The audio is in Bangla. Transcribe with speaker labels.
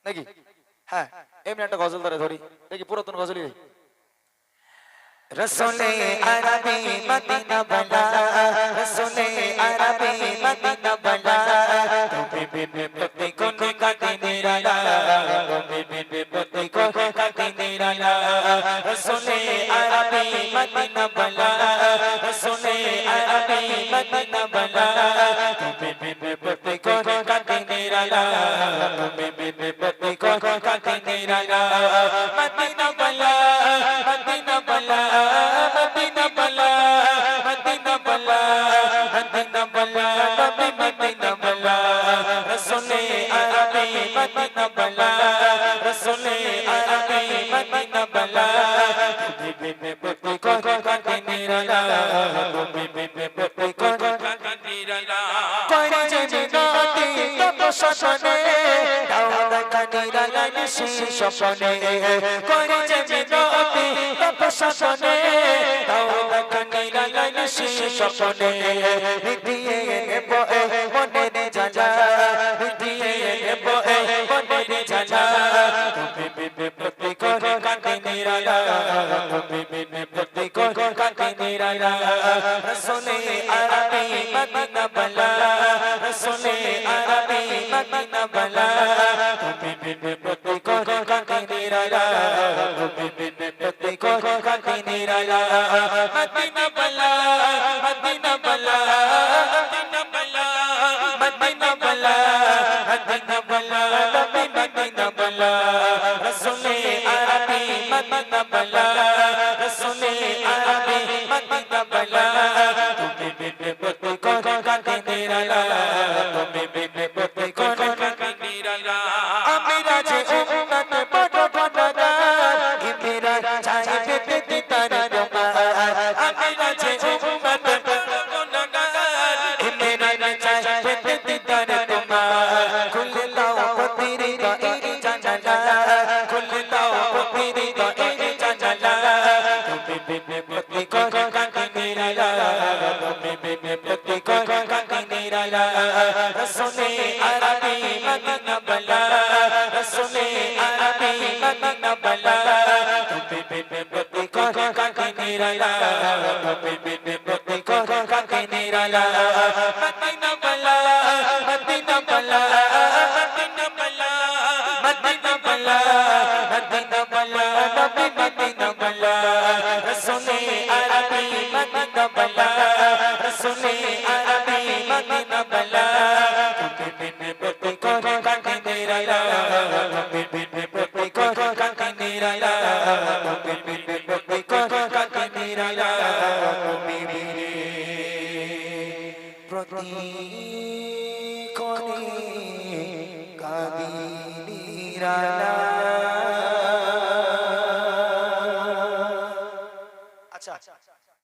Speaker 1: নাকি? হ্যাঁ, এমনি একটা গজল ধরে ধরি দেখি, পুরাতন গজলই। রসুলে আরবি মদিনা বালা, রসুলে আরবি মদিনা বালা, তুমি বিনে পতি কোন কাটি নিরালা, তুমি বিনে পতি কোন কাটি নিরালা। রসুলে আরবি মদিনা বালা, রসুলে আরবি মদিনা বালা, তুমি বিনে পতি কোন কাটি নিরালা, তুমি বিনে পতি কোন কাটি নিরালা। মদিনা বালা, মদিনা বালা, মদিনা বালা, মদিনা বালা, মদিনা বালা, নবী মদিনা বালা, রসুলে আরবি মদিনা বালা, রসুলে আরবি মদিনা বালা, তুমি বিনে পতি কোন কাটি নিরালা, তুমি বিনে পতি কোন কাটি নিরালা। করে যে মিনতি তপস্বনে, দাও দেখা নিরালা নিশি স্বপ্নে, করে যে মিনতি তপস্বনে, দাও দেখা নিরালা নিশি স্বপ্নে, দিয়ে নেব মনের জ্বালা, দিয়ে নেব মনের জ্বালা, তুমি বিনে পতি কোন কাটি নিরালা, তুমি বিনে পতি কোন কাটি নিরালা। রসুলে আরবি মদিনা বালা, রসুলে আরবি মদিনা বালা, তুমি বিনে পতি কোন কাটি নিরালা, তুমি বিনে পতি কোন কাটি নিরালা। মদিনা বালা, মদিনা বালা, মদিনা বালা, মদিনা বালা, মদিনা বালা, নবী মদিনা বালা, রসুলে আরবি মদিনা বালা, রসুলে আরবি মদিনা বালা, তুমি বিনে পতি কোন কাটি নিরালা, তুমি বিনে পতি কোন কাটি নিরালা। আমিরা যে উম্মত বড় গুনাহগার, ইমিরা চাইবে দিদার তোমার, আমিরা যে উম্মত বড় গুনাহগার, ইমিরা চাইবে দিদার তোমার। খুলে দাও পতির গায়ের জানালা, খুলে দাও পতির গায়ের জানালা, তুমি বিনে পতি কোন কাটি নিরালা, তুমি বিনে পতি কোন কাটি নিরালা। রসুলে আরবি মদিনা বালা, রসুলে আরবি মদিনা বালা, তুমি বিনে পতি কোন কাটি নিরালা, তুমি বিনে পতি কোন কাটি নিরালা। মদিনা বালা, মদিনা বালা, মদিনা বালা, মদিনা বালা, মদিনা বালা, নবী মদিনা বালা, রসুলে আরবি মদিনা বালা, রসুলে আরবি মদিনা বালা, তুমি বিনে পতি কোন কাটি নিরালা, তুমি বিনে পতি কোন কাটি নিরালা, তুমি বিনে পতি কোন কাটি নিরালা, তুমি বিনে পতি কোন কাটি নিরালা।